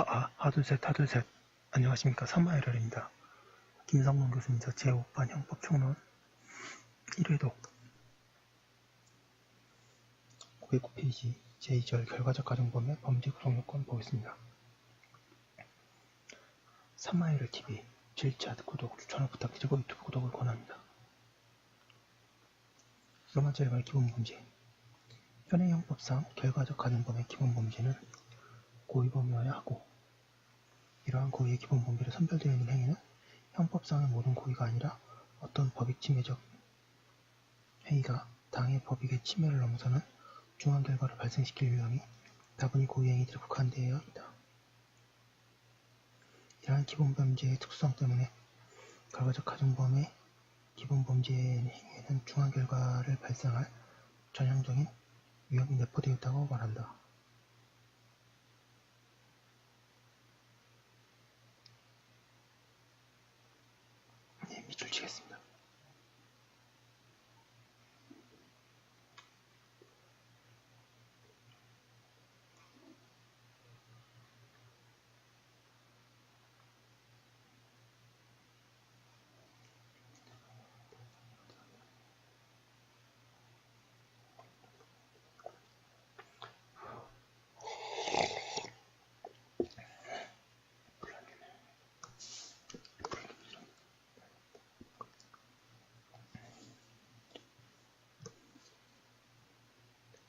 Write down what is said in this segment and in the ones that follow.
하둘셋 하둘셋. 안녕하십니까. 3화일월입니다. 김성문 교수입니다. 제5반 형법총론 1회독 909페이지 제2절 결과적 가정범의 범죄 구성요건 보겠습니다. 3화일월TV 7차 구독, 추천을 부탁드리고 유튜브 구독을 권합니다. 로마자 1번의 기본범죄. 현행 형법상 결과적 가정범의 기본범죄는 고의범이어야 하고, 이러한 고의의 기본범죄로 선별되어 있는 행위는 형법상의 모든 고의가 아니라 어떤 법익 침해적 행위가 당해 법익의 침해를 넘어서는 중한 결과를 발생시킬 위험이 다분히 고의 행위들에 국한되어 있다. 이러한 기본범죄의 특수성 때문에 결과적 가정범의 기본범죄의 행위에는 중한 결과를 발생할 전형적인 위험이 내포되어 있다고 말한다. 밑줄 치겠습니다.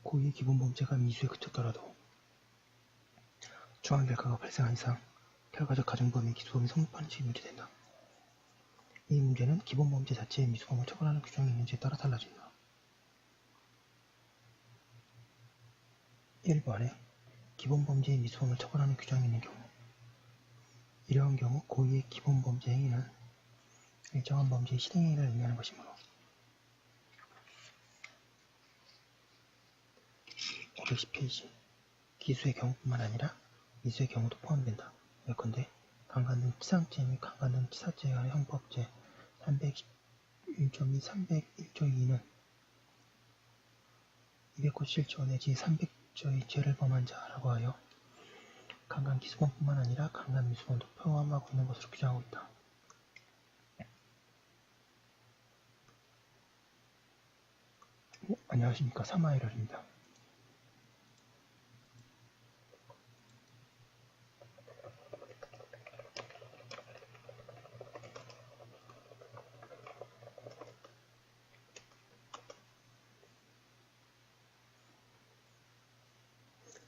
고의의 기본범죄가 미수에 그쳤더라도 중한 결과가 발생한 이상 결과적 가정범의 기소범이 성립하는 식이 문제된다. 이 문제는 기본범죄 자체의 미수범을 처벌하는 규정이 있는지에 따라 달라진다. 1번에 기본범죄의 미수범을 처벌하는 규정이 있는 경우, 이러한 경우 고의의 기본범죄 행위는 일정한 범죄의 실행행위를 의미하는 것이므로 510페이지 기수의 경우뿐만 아니라 미수의 경우도 포함된다. 예컨대 강간 등 치상죄 및 강간 등 치사죄에 관한 형법제 311조 및 301조 2는 297조 내지 300조의 죄를 범한 자라고 하여 강간 기수범뿐만 아니라 강간 미수범도 포함하고 있는 것으로 규정하고 있다. 안녕하십니까. 3화일월입니다.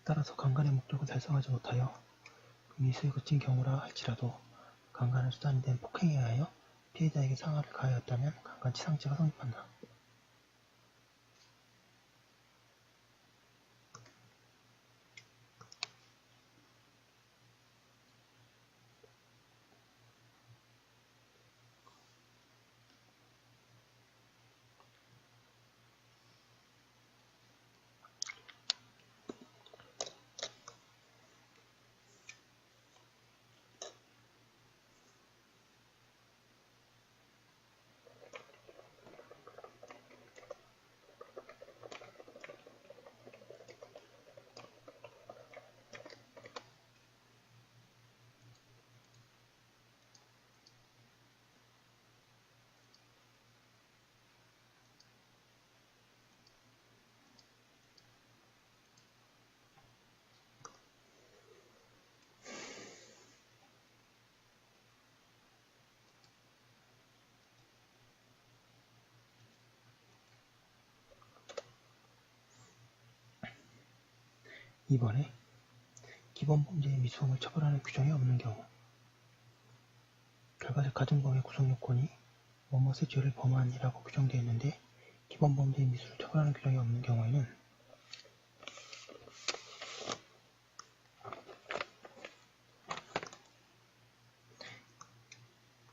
따라서 강간의 목적을 달성하지 못하여 미수에 그친 경우라 할지라도 강간을 수단이 된 폭행에 의하여 피해자에게 상하를 가하였다면 강간치상죄가 성립한다. 이번에 기본범죄의 미수범을 처벌하는 규정이 없는 경우, 결과적 가정범의 구성요건이 뭐뭇의 죄를 범한이라고 규정되어 있는데 기본범죄의 미수를 처벌하는 규정이 없는 경우에는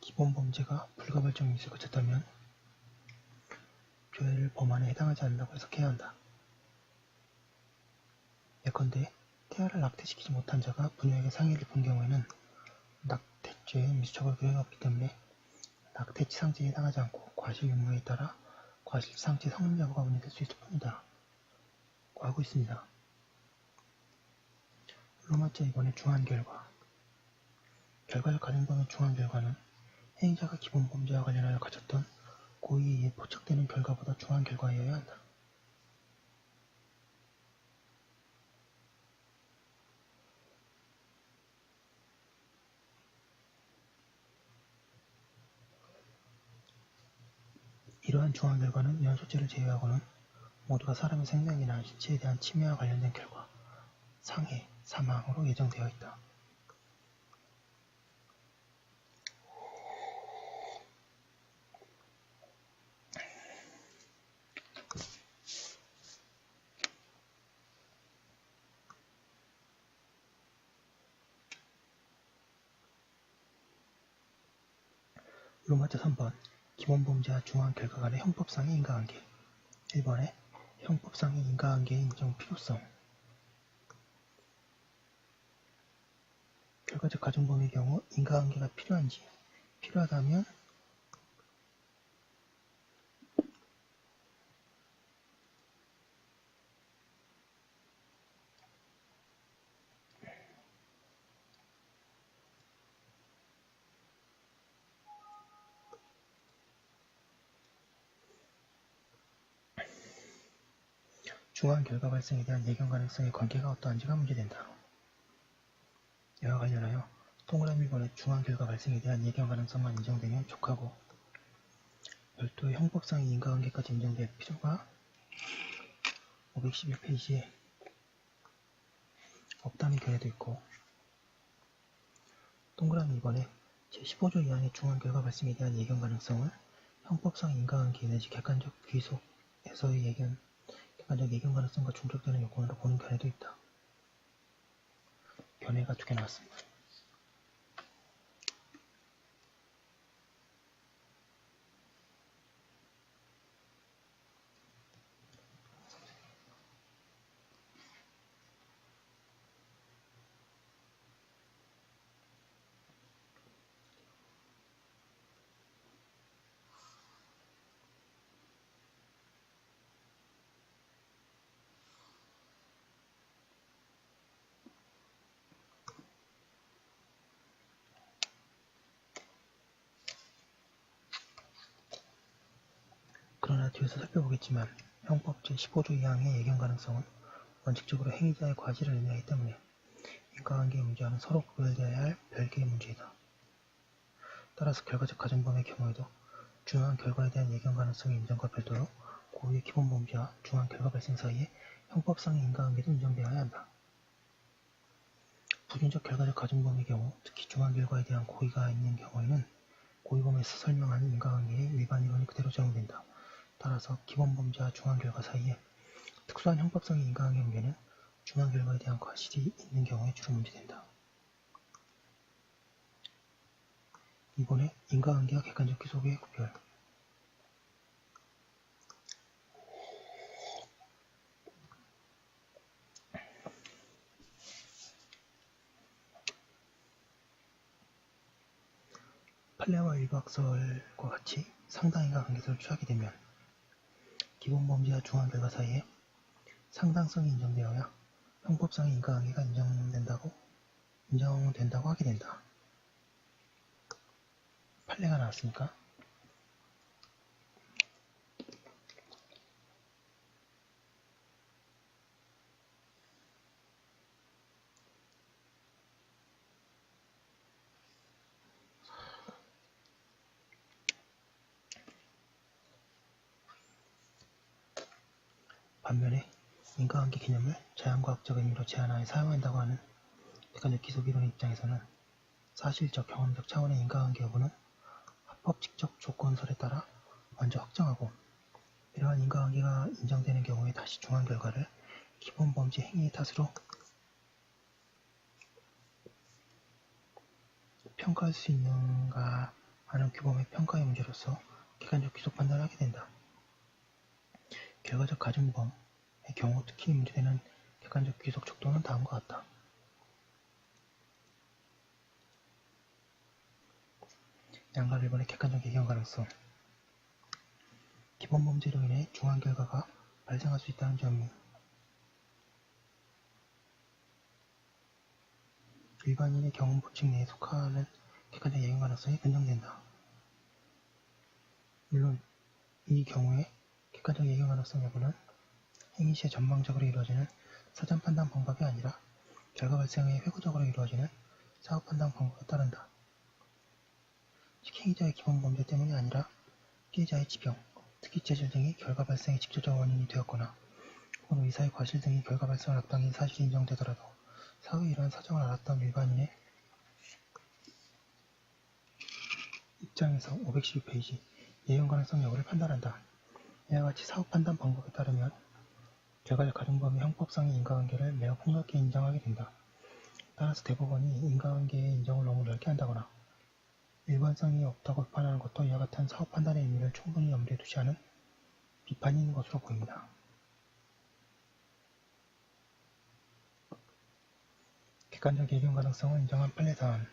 기본범죄가 불가발적 미수에 그쳤다면 죄를 범한에 해당하지 않는다고 해석해야 한다. 예컨대 태아를 낙태시키지 못한 자가 부녀에게 상해를 입은 경우에는 낙태죄의 미수처벌 규정이 없기 때문에 낙태치상죄에 해당하지 않고 과실 유무에 따라 과실치상죄 성립 여부가 문제될 수 있을 뿐이다 고 하고 있습니다. 로마자 2번의 중한 결과. 결과적 가정범위 중한 결과는 행위자가 기본 범죄와 관련하여 가졌던 고의에 의해 포착되는 결과보다 중한 결과여야 한다. 이러한 중한 결과는 연소죄를 제외하고는 모두가 사람의 생명이나 신체에 대한 침해와 관련된 결과, 상해, 사망으로 예정되어 있다. 로마자 3번 기본범죄와 중한 결과 간의 형법상의 인과관계. 1번에 형법상의 인과관계의 인정 필요성. 결과적 가정범위의 경우 인과관계가 필요한지, 필요하다면 중한 결과 발생에 대한 예견 가능성의 관계가 어떠한지가 문제된다. 이와 관련하여 동그라미 1번의 중한 결과 발생에 대한 예견 가능성만 인정되면 족하고 별도의 형법상의 인과관계까지 인정될 필요가 511페이지에 없다는 견해도 있고, 동그라미 2번에 제15조 2항의 중한 결과 발생에 대한 예견 가능성을 형법상 인과관계 내지 객관적 귀속에서의 객관적 예견 가능성과 중적되는 요건으로 보는 견해도 있다. 견해가 2개 나왔습니다. 그러나 뒤에서 살펴보겠지만 형법 제15조 2항의 예견 가능성은 원칙적으로 행위자의 과실을 의미하기 때문에 인과관계의 문제와는 서로 구별되어야 할 별개의 문제이다. 따라서 결과적 가정범위의 경우에도 중한 결과에 대한 예견 가능성의 인정과 별도로 고의의 기본 범죄와 중한 결과 발생 사이에 형법상의 인과관계도 인정되어야 한다. 부준적 결과적 가정범위의 경우, 특히 중한 결과에 대한 고의가 있는 경우에는 고의범에서 설명하는 인과관계의 일반 이론이 그대로 적용된다. 따라서 기본 범죄와 중한 결과 사이에 특수한 형법상의 인과관계 문제는 중한 결과에 대한 과실이 있는 경우에 주로 문제된다. 이번에 인과관계와 객관적 귀속의 구별. 판례와 일부학설과 같이 상당인과 관계성을 취하게 되면 기본 범죄와 중한 결과 사이에 상당성이 인정되어야 형법상의 인과관계가 인정된다고 하게 된다. 판례가 나왔습니까? 반면에 인과관계 개념을 자연과학적 의미로 제한하여 사용한다고 하는 객관적 귀속이론의 입장에서는 사실적, 경험적 차원의 인과관계 여부는 합법칙적 조건설에 따라 먼저 확정하고, 이러한 인과관계가 인정되는 경우에 다시 중한 결과를 기본 범죄 행위의 탓으로 평가할 수 있는가 하는 규범의 평가의 문제로서 객관적 귀속 판단을 하게 된다. 결과적 가정범의 경우 특히 문제되는 객관적 귀속 척도는 다음과 같다. 양가 1번의 객관적 예견 가능성. 기본 범죄로 인해 중한 결과가 발생할 수 있다는 점이 일반인의 경험 법칙 내에 속하는 객관적 예견 가능성이 긍정된다. 물론 이 경우에 객관적 예견 가능성 여부는 행위 시에 전방적으로 이루어지는 사전 판단 방법이 아니라 결과 발생 후에 회고적으로 이루어지는 사후 판단 방법에 따른다. 즉 행위자의 기본 범죄 때문이 아니라 피해자의 지병, 특히 재질 등이 결과 발생의 직접적 원인이 되었거나 혹은 의사의 과실 등이 결과 발생을 앞당긴 사실이 인정되더라도 사후에 이러한 사정을 알았던 일반인의 입장에서 512페이지 예견 가능성 여부를 판단한다. 이와 같이 사후 판단 방법에 따르면 결과적 가중범위 형법상의 인과관계를 매우 폭넓게 인정하게 된다. 따라서 대법원이 인과관계의 인정을 너무 넓게 한다거나 일관성이 없다고 비판하는 것도 이와 같은 사후 판단의 의미를 충분히 염두에 두지 않은 비판이 있는 것으로 보입니다. 객관적 예견 가능성을 인정한 판례사안,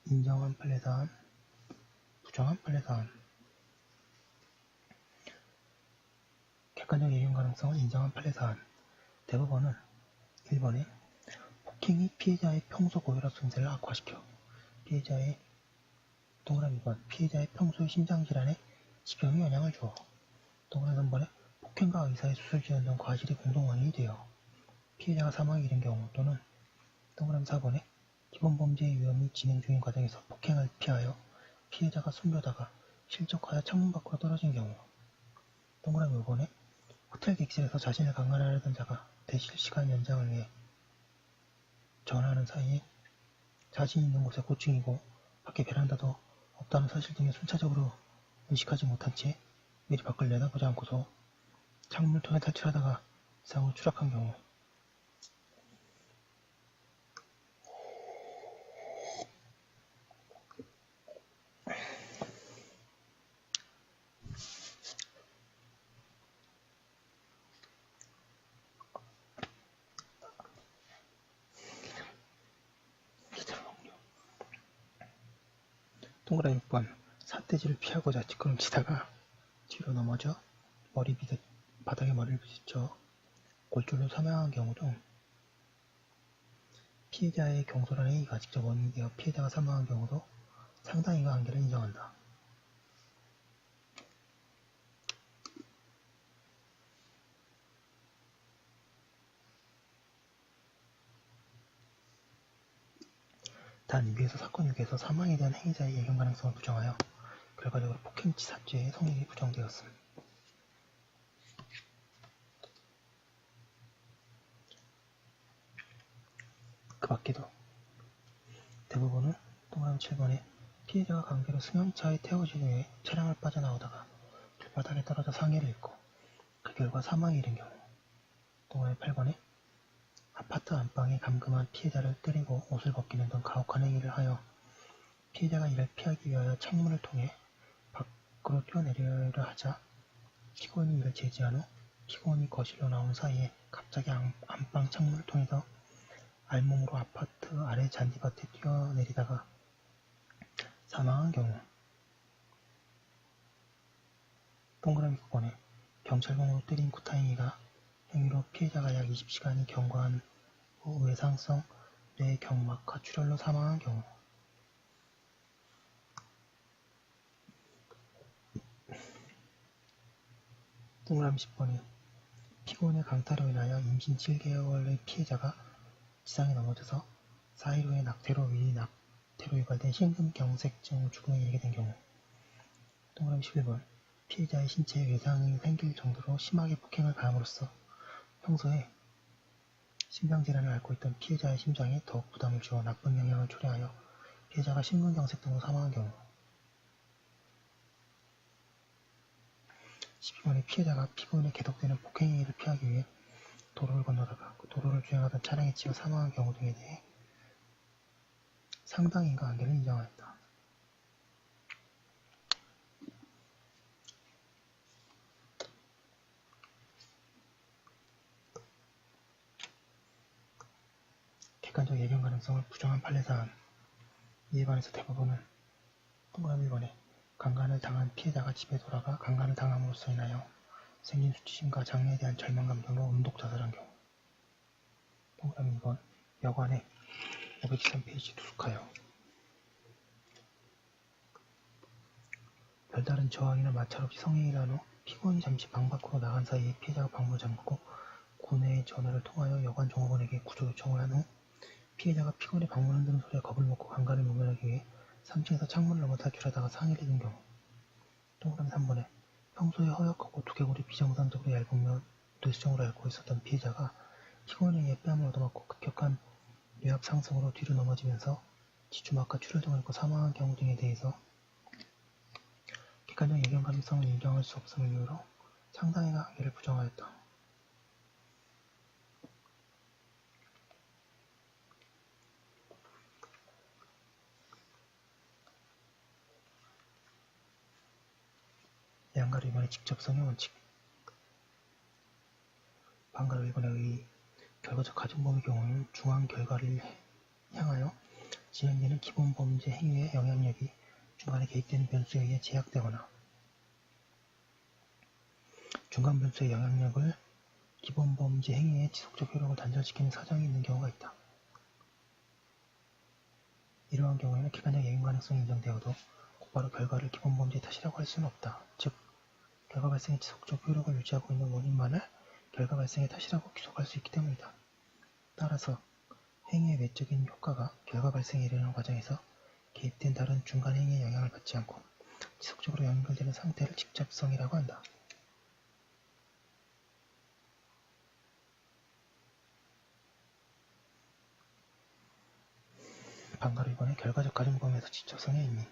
인정한 판례사안, 부정한 판례사안. 객관적 예견 가능성을 인정한 판례사안. 대법원은 1번에 폭행이 피해자의 평소 고혈압 증세를 악화시켜 피해자의 동그라미 2번 피해자의 평소의 심장질환에 지병에 영향을 주어 동그라미 3번에 폭행과 의사의 수술 지연 등 과실이 공동 원인이 되어 피해자가 사망에 이른 경우 또는 동그라미 4번에 기본 범죄의 위험이 진행 중인 과정에서 폭행을 피하여 피해자가 숨려다가 실족하여 창문 밖으로 떨어진 경우 동그라미 5번에 호텔 객실에서 자신을 강간하려던 자가 대실 시간 연장을 위해 전화하는 사이에 자신이 있는 곳에 고충이고 밖에 베란다도 없다는 사실 등에 순차적으로 의식하지 못한 채 미리 밖을 내다보지 않고서 창문을 통해 탈출하다가 이상으로 추락한 경우 동그라미 6번 삿대질을 피하고자 뒷걸음치다가 뒤로 넘어져 바닥에 머리를 부딪혀 골절로 사망한 경우 등 피해자의 경솔한 행위가 직접 원인이 되어 피해자가 사망한 경우도 상당 인과관계를 인정한다. 단 위에서 사건 6에서 사망에 대한 행위자의 예견 가능성을 부정하여 결과적으로 폭행치사죄의 성립이 부정되었음. 그 밖에도 대법원은 동그라미 7번에 피해자가 강제로 승용차에 태워진 후에 차량을 빠져나오다가 길바닥에 떨어져 상해를 입고 그 결과 사망에 이른 경우 동그라미 8번에 아파트 안방에 감금한 피해자를 때리고 옷을 벗기는 등 가혹한 행위를 하여 피해자가 이를 피하기 위하여 창문을 통해 밖으로 뛰어내리려 하자 피고인이 이를 제지한 후 피고인이 거실로 나온 사이에 갑자기 안방 창문을 통해서 알몸으로 아파트 아래 잔디밭에 뛰어내리다가 사망한 경우 동그라미 9번에 경찰봉으로 때린 구타행위가 행위로 피해자가 약 20시간이 경과한 후 외상성 뇌경막하 출혈로 사망한 경우 동그라미 10번에 피고인의 강탈로 인하여 임신 7개월의 피해자가 지상에 넘어져서 4일 후에 낙태로 유발된 심근경색증 죽음에 이르게 된 경우 동그라미 11번 피해자의 신체에 외상이 생길 정도로 심하게 폭행을 가함으로써 평소에 심장질환을 앓고 있던 피해자의 심장에 더욱 부담을 주어 나쁜 영향을 초래하여 피해자가 심근경색 등으로 사망한 경우 12번에 피해자가 피고인의 계속되는 폭행행위를 피하기 위해 도로를 건너다가 그 도로를 주행하던 차량에 치여 사망한 경우 등에 대해 상당 인과관계를 인정하였다. 객관적 예견 가능성을 부정한 판례사안 이에 반해서 대법원은 동그라미 1번에 강간을 당한 피해자가 집에 돌아가 강간을 당함으로써 인하여 생긴 수치심과 장래에 대한 절망감 등으로 음독자살한 경우 동그라미 2번 여관에 513페이지 투숙하여 별다른 저항이나 마찰 없이 성행위를 한 후 피고인이 잠시 방 밖으로 나간 사이에 피해자가 방문을 잠그고 구내에 전화를 통하여 여관 종업원에게 구조 요청을 한 후 피해자가 피고인의 방문 흔드는 소리에 겁을 먹고 강간을 모면하기 위해 3층에서 창문을 넘어 탈출하다가 상해를 입은 경우. 동그라미 3번에 평소에 허약하고 두개골이 비정상적으로 얇으며 뇌수정으로 앓고 있었던 피해자가 피고인에 의해 뺨을 얻어맞고 급격한 뇌압 상승으로 뒤로 넘어지면서 지주막과 출혈등을 입고 사망한 경우 등에 대해서 객관적 예견 가능성을 인정할 수 없음을 이유로 상당히가 한계를 부정하였다. 양가로 이번에 직접성의 원칙. 방가로 이번에 의 결과적 가중범의 경우는 중한 결과를 향하여 진행되는 기본 범죄 행위의 영향력이 중간에 개입되는 변수에 의해 제약되거나 중간 변수의 영향력을 기본 범죄 행위의 지속적 효력을 단절시키는 사정이 있는 경우가 있다. 이러한 경우에는 객관적 예견 가능성이 인정되어도 곧바로 결과를 기본 범죄의 탓이라고 할 수는 없다. 즉, 결과 발생의 지속적 효력을 유지하고 있는 원인만을 결과 발생의 탓이라고 귀속할 수 있기 때문이다. 따라서 행위의 외적인 효과가 결과 발생에 이르는 과정에서 개입된 다른 중간 행위의 영향을 받지 않고 지속적으로 연결되는 상태를 직접성이라고 한다. 방가로 이번에 결과적 가중범위에서 직접성의 의미.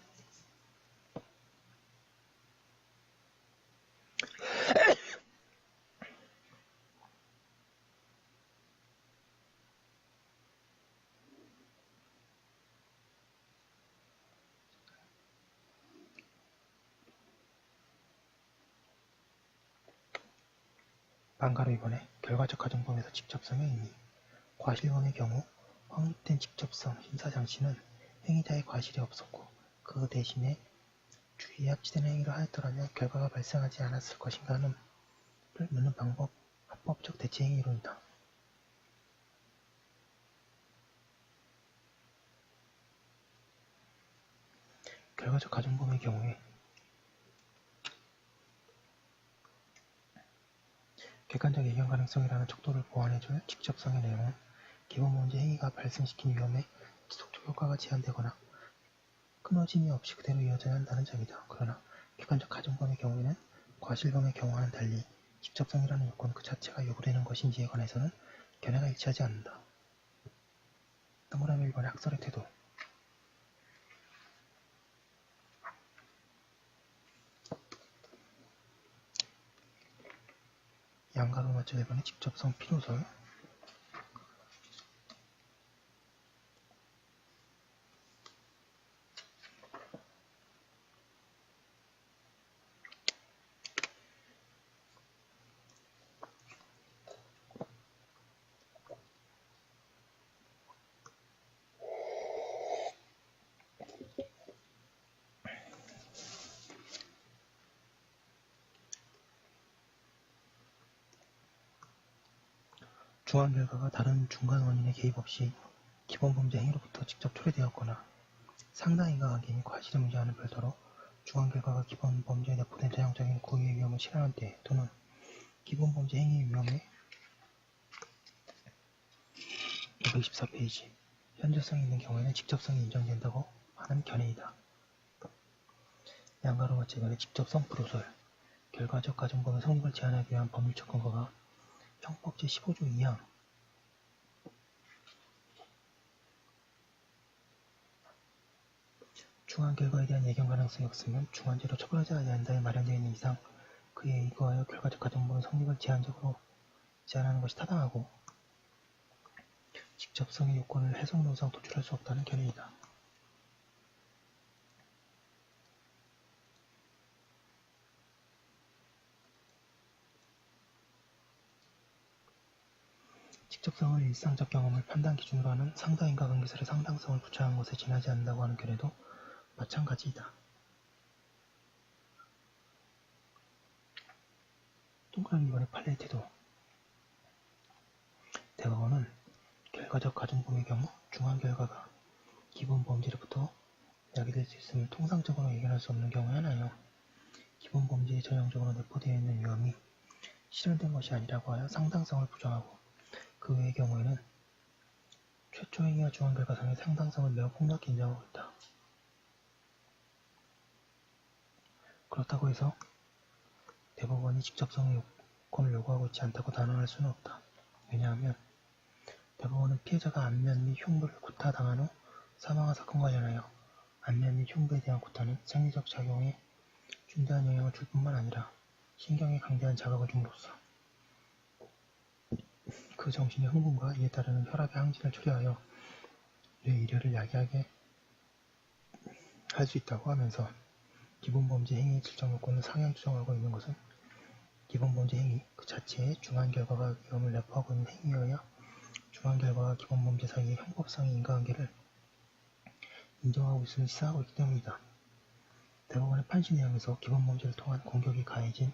방가로 이번에 결과적 가중범위에서 직접성의 의미. 과실범의 경우 확립된 직접성 심사장치는 행위자의 과실이 없었고 그 대신에 주의에 합치된 행위를 하였더라면 결과가 발생하지 않았을 것인가를 묻는 합법적 대체행위 이론이다. 결과적 가중범의 경우에 객관적 예견 가능성이라는 척도를 보완해줄 직접성의 내용은 기본 범죄 행위가 발생시킨 위험에 지속적 효과가 제한되거나 끊어짐이 없이 그대로 이어져야 한다는 점이다. 그러나 객관적 가중범의 경우에는 과실범의 경우와는 달리 직접성이라는 요건 그 자체가 요구되는 것인지에 관해서는 견해가 일치하지 않는다. 동그라미 1번의 학설의 태도. 양가로 맞춰 1번의 직접성 필요설. 중한 결과가 다른 중간 원인의 개입 없이 기본 범죄 행위로부터 직접 초래되었거나 상당히 강하게 및 과실의 문제와는 별도로 중한 결과가 기본 범죄에 내포된 전형적인 고유의 위험을 실현할 때 또는 기본 범죄 행위의 위험에 524페이지 현저성이 있는 경우에는 직접성이 인정된다고 하는 견해이다. 양가로 맞춰 이번에 직접성 불호설. 결과적 가중범의 성립을 제한하기 위한 법률적 근거가 형법 제15조 2항 중한 결과에 대한 예견 가능성이 없으면 중한죄로 처벌하지 아니한다에 마련되어 있는 이상 그에 의거하여 결과적 가중범의 성립을 제한적으로 제한하는 것이 타당하고 직접성의 요건을 해석 논상 도출할 수 없다는 견해이다. 직접성을 일상적 경험을 판단 기준으로 하는 상당인과 관계설의 상당성을 부착한 것에 지나지 않는다고 하는 견해도 마찬가지이다. 동그라미 2번의 판례의 태도. 대법원은 결과적 가중범의 경우 중한 결과가 기본 범죄로부터 야기될 수 있음을 통상적으로 예견할 수 없는 경우에 하나요. 기본 범죄에 전형적으로 내포되어 있는 위험이 실현된 것이 아니라고 하여 상당성을 부정하고, 그 외의 경우에는 최초 행위와 중한 결과상의 상당성을 매우 폭넓게 인정하고 있다. 그렇다고 해서 대법원이 직접성의 요건을 요구하고 있지 않다고 단언할 수는 없다. 왜냐하면 대법원은 피해자가 안면 및 흉부를 구타당한 후 사망한 사건과 관련하여 안면 및 흉부에 대한 구타는 생리적 작용에 중대한 영향을 줄 뿐만 아니라 신경에 강대한 자극을 줌으로써 그 정신의 흥분과 이에 따르는 혈압의 항진을 초래하여 뇌 일혈을 야기하게 할 수 있다고 하면서 기본범죄 행위의 질적 요건을 상향 규정하고 있는 것은 기본범죄 행위 그 자체의 중한 결과가 위험을 내포하고 있는 행위여야 중한 결과와 기본범죄 사이의 형법상의 인과관계를 인정하고 있음을 시사하고 있기 때문이다. 대법원의 판시 내용에서 기본범죄를 통한 공격이 가해진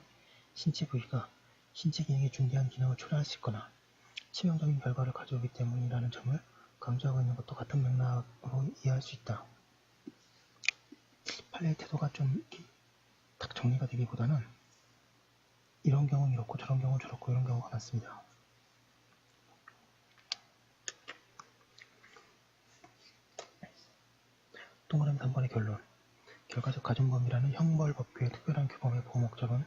신체 부위가 신체 기능의 중대한 기능을 초래할 수 있거나 치명적인 결과를 가져오기 때문이라는 점을 강조하고 있는 것도 같은 맥락으로 이해할 수 있다. 판례의 태도가 좀 딱 정리가 되기보다는 이런 경우는 이렇고 저런 경우는 저렇고 이런 경우가 많습니다. 동그라미 3번의 결론. 결과적 가중범이라는 형벌법규의 특별한 규범의 보호 목적은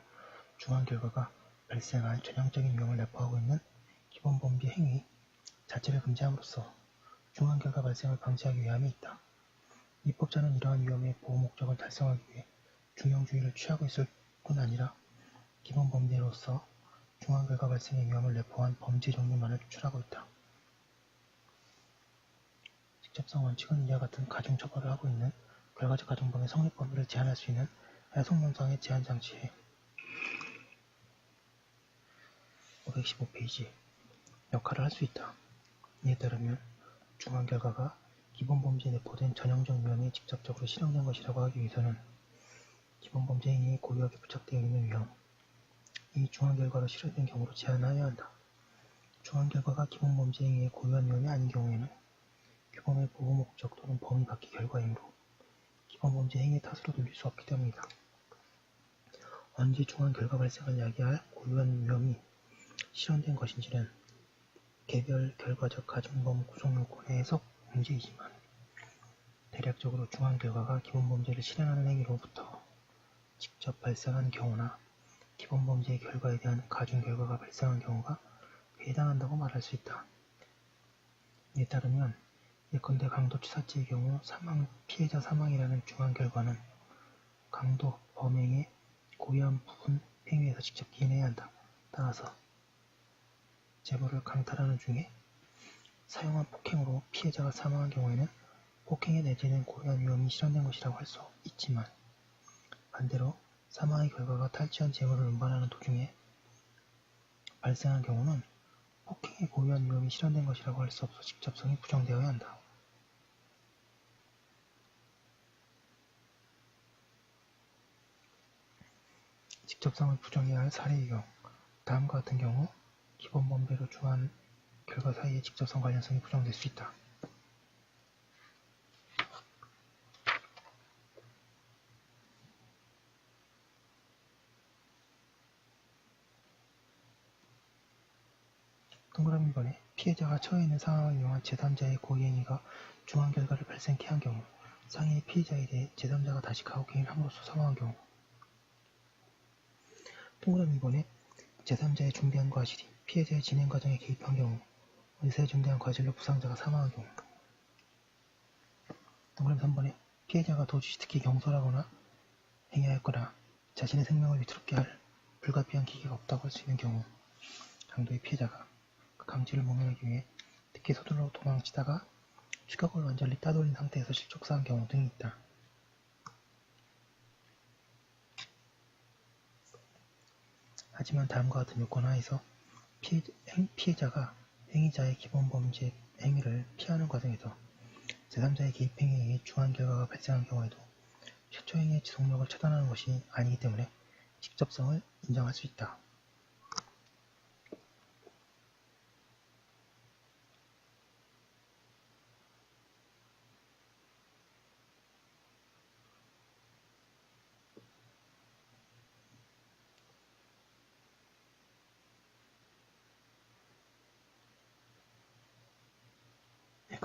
중한 결과가 발생할 전형적인 위험을 내포하고 있는 기본범죄 행위 자체를 금지함으로써 중한 결과 발생을 방지하기 위함이 있다. 입법자는 이러한 위험의 보호 목적을 달성하기 위해 중형주의를 취하고 있을 뿐 아니라 기본범죄로서 중한 결과 발생의 위험을 내포한 범죄 종류만을 추출하고 있다. 직접성 원칙은 이와 같은 가중처벌을 하고 있는 결과적 가중범의 성립 범위를 제한할 수 있는 해석론상의 제한장치에 515페이지 역할을 할 수 있다. 이에 따르면 중한 결과가 기본범죄에 내포된 전형적 위험이 직접적으로 실현된 것이라고 하기 위해서는 기본범죄 행위에 고유하게 부착되어 있는 위험, 이 중한 결과로 실현된 경우로 제한하여야 한다. 중한 결과가 기본범죄 행위에 고유한 위험이 아닌 경우에는 규범의 보호 목적 또는 범위 밖의 결과이므로 기본범죄 행위의 탓으로 돌릴 수 없기 때문이다. 언제 중한 결과 발생을 야기할 고유한 위험이 실현된 것인지는 개별 결과적 가중범 구성요건의 해석 문제이지만 대략적으로 중한 결과가 기본범죄를 실현하는 행위로부터 직접 발생한 경우나 기본범죄의 결과에 대한 가중 결과가 발생한 경우가 해당한다고 말할 수 있다. 이에 따르면 예컨대 강도치사죄의 경우 피해자 사망이라는 중한 결과는 강도, 범행의 고유한 부분 행위에서 직접 기인해야 한다. 따라서 제보를 강탈하는 중에 사용한 폭행으로 피해자가 사망한 경우에는 폭행에 내재된 고유한 위험이 실현된 것이라고 할 수 있지만 반대로 사망의 결과가 탈취한 재물을 운반하는 도중에 발생한 경우는 폭행의 고유한 위험이 실현된 것이라고 할 수 없어 직접성이 부정되어야 한다. 직접성을 부정해야 할 사례의 경우 다음과 같은 경우 기본범죄로 중한 결과 사이의 직접성 관련성이 부정될 수 있다. 동그라미 2번에 피해자가 처해 있는 상황을 이용한 제3자의 고의행위가 중한 결과를 발생케 한 경우 상해의 피해자에 대해 제3자가 다시 가혹행위를 함으로써 사망한 경우 동그라미 2번에 제3자의 중대한 과실이 피해자의 진행 과정에 개입한 경우 의사의 중대한 과실로 부상자가 사망한 경우 동그라미 3번에 피해자가 도주시 특히 경솔하거나 행위하였거나 자신의 생명을 위태롭게 할 불가피한 기계가 없다고 할 수 있는 경우 강도의 피해자가 그 강제를 모면하기 위해 특히 서둘러 도망치다가 추격을 완전히 따돌린 상태에서 실족사한 경우 등이 있다. 하지만 다음과 같은 요건 하에서 피해자가 행위자의 기본범죄 행위를 피하는 과정에서 제3자의 개입 행위에 의해 중한 결과가 발생한 경우에도 최초 행위의 지속력을 차단하는 것이 아니기 때문에 직접성을 인정할 수 있다.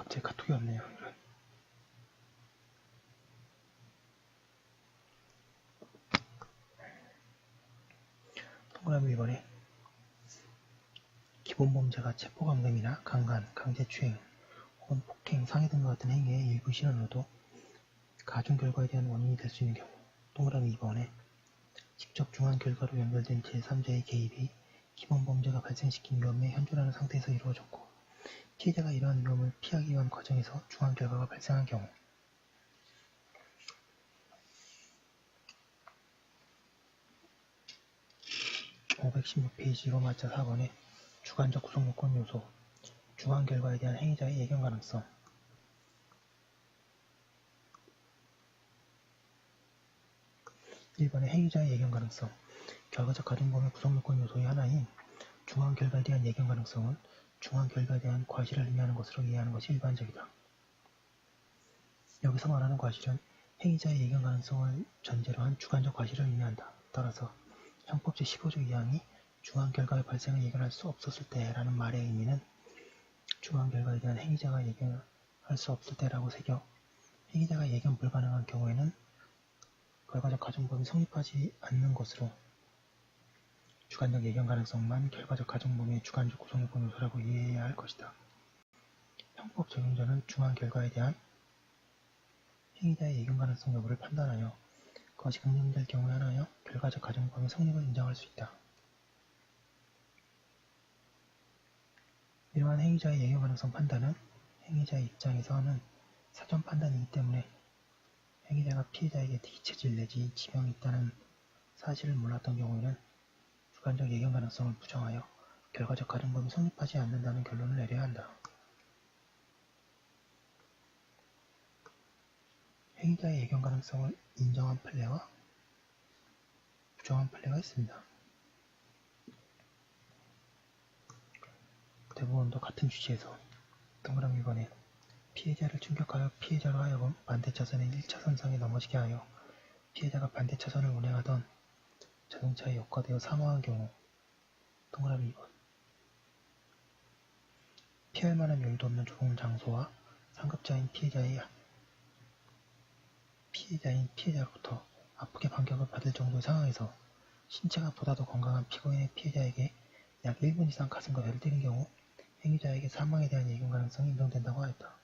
갑자기 카톡이 왔네요. 이런. 동그라미 2번에 기본범죄가 체포감금이나 강간, 강제추행 혹은 폭행, 상해 등과 같은 행위의 일부 실현으로도 가중결과에 대한 원인이 될 수 있는 경우. 동그라미 2번에 직접 중한 결과로 연결된 제3자의 개입이 기본범죄가 발생시킨 위험에 현존하는 상태에서 이루어졌고 피해자가 이러한 위험을 피하기 위한 과정에서 중한 결과가 발생한 경우. 516페이지 로마자 4번에 주관적 구성요건 요소, 중한 결과에 대한 행위자의 예견 가능성. 1번의 행위자의 예견 가능성. 결과적 가중범의 구성요건 요소의 하나인 중한 결과에 대한 예견 가능성은 중한 결과에 대한 과실을 의미하는 것으로 이해하는 것이 일반적이다. 여기서 말하는 과실은 행위자의 예견 가능성을 전제로 한 주관적 과실을 의미한다. 따라서 형법 제15조 2항이 중한 결과의 발생을 예견할 수 없었을 때라는 말의 의미는 중한 결과에 대한 행위자가 예견할 수 없을 때라고 새겨 행위자가 예견 불가능한 경우에는 결과적 가중범이 성립하지 않는 것으로 주관적 예견 가능성만 결과적 가중범위의 주관적 구성요건 요소라고 이해해야 할 것이다. 형법 적용자는 중한 결과에 대한 행위자의 예견 가능성 여부를 판단하여 그것이 긍정될 경우에 한하여 결과적 가중범의 성립을 인정할 수 있다. 이러한 행위자의 예견 가능성 판단은 행위자의 입장에서는 사전 판단이기 때문에 행위자가 피해자에게 뒤처질 내지 지명이 있다는 사실을 몰랐던 경우에는 주관적 예견 가능성을 부정하여 결과적 가중범이 성립하지 않는다는 결론을 내려야 한다. 행위자의 예견 가능성을 인정한 판례와 부정한 판례가 있습니다. 대법원도 같은 취지에서 동그라미 1번에 피해자를 충격하여 피해자로 하여금 반대차선의 1차선상에 넘어지게 하여 피해자가 반대차선을 운행하던 자동차에 역과되어 사망한 경우. 동그라미 2번 피할 만한 여유도 없는 좁은 장소와 상급자인 피해자로부터 아프게 반격을 받을 정도의 상황에서 신체가 보다도 건강한 피고인의 피해자에게 약 1분 이상 가슴과 배를 때린 경우 행위자에게 사망에 대한 예견 가능성이 인정된다고 하였다.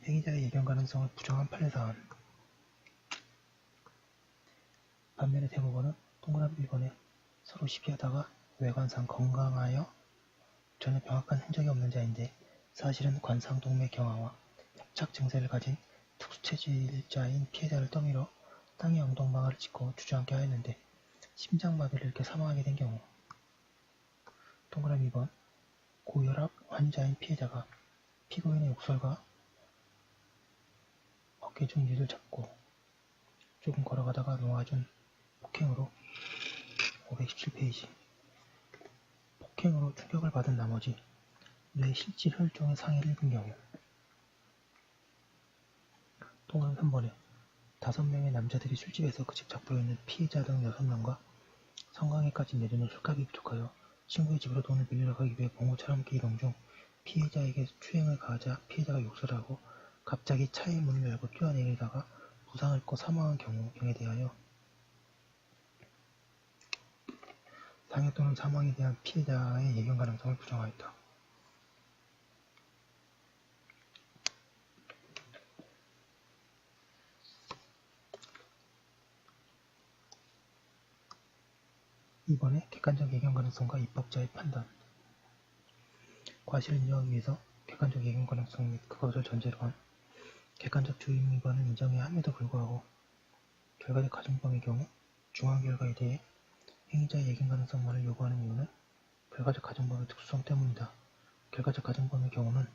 행위자의 예견 가능성을 부정한 판례사안. 반면에 대법원은 동그라미 1번에 서로 시비하다가 외관상 건강하여 전혀 병학한 흔적이 없는 자인데 사실은 관상동맥 경화와 협착 증세를 가진 특수체질자인 피해자를 떠밀어 땅에 엉덩방아를 짚고 주저앉게 하였는데 심장마비를 일으켜 사망하게 된 경우. 동그라미 2번 고혈압 환자인 피해자가 피고인의 욕설과 어깨 중지를 잡고 조금 걸어가다가 놓아준 폭행으로 517페이지 폭행으로 충격을 받은 나머지 뇌 실질 혈종의 상해를 입은 경우. 동그라미 3번에 5명의 남자들이 술집에서 그 집 잡부로 있는 피해자 등 6명과 성광에까지 내려놓은 술값이 부족하여 친구의 집으로 돈을 빌리러 가기 위해 봉고차와 함께 이동 중 피해자에게 추행을 가하자 피해자가 욕설하고 갑자기 차의 문을 열고 뛰어내리다가 부상을 입고 사망한 경우에 대하여 상해 또는 사망에 대한 피해자의 예견 가능성을 부정하였다. 이번에 객관적 예견 가능성과 입법자의 판단. 과실을 인정하기 위해서 객관적 예견 가능성 및 그것을 전제로 한 객관적 주의 위반을 인정해야 함에도 불구하고 결과적 가중범의 경우 중한 결과에 대해 행위자의 예견 가능성만을 요구하는 이유는 결과적 가정범위의 특수성 때문이다. 결과적 가정범위의 경우는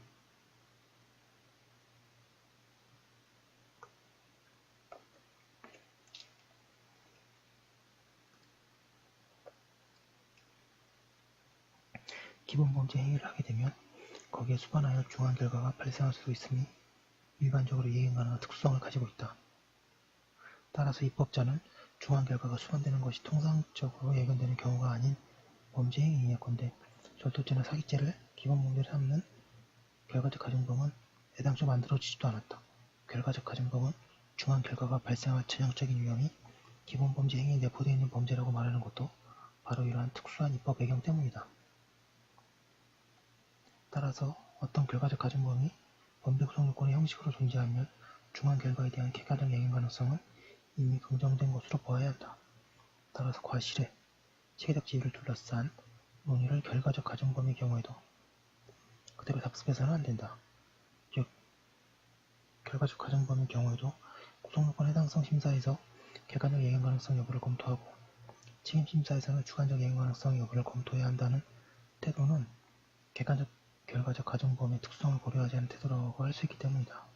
기본범죄 행위를 하게 되면 거기에 수반하여 중한 결과가 발생할 수도 있으니 일반적으로 이행 가능한 특수성을 가지고 있다. 따라서 입법자는 중한 결과가 수반되는 것이 통상적으로 예견되는 경우가 아닌 범죄 행위인 예컨대 절도죄나 사기죄를 기본범죄로 삼는 결과적 가정범은 애당초 만들어지지도 않았다. 결과적 가정범은 중한 결과가 발생할 전형적인 유형이 기본범죄 행위에 내포되어 있는 범죄라고 말하는 것도 바로 이러한 특수한 입법 배경 때문이다. 따라서 어떤 결과적 가정범위, 범죄 구성 요건의 형식으로 존재하면 중한 결과에 대한 객관적 예견 가능성은 이미 긍정된 것으로 보아야 한다. 따라서 과실의 체계적 지위를 둘러싼 논의를 결과적 가정범위의 경우에도 그대로 답습해서는 안 된다. 즉, 결과적 가정범위의 경우에도 구성요건 해당성 심사에서 객관적 예견 가능성 여부를 검토하고 책임 심사에서는 주관적 예견 가능성 여부를 검토해야 한다는 태도는 객관적 결과적 가정범위의 특성을 고려하지 않은 태도라고 할 수 있기 때문이다.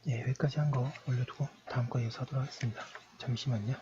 예, 여기까지 한 거 올려두고 다음 거 이어서 하도록 하겠습니다. 잠시만요.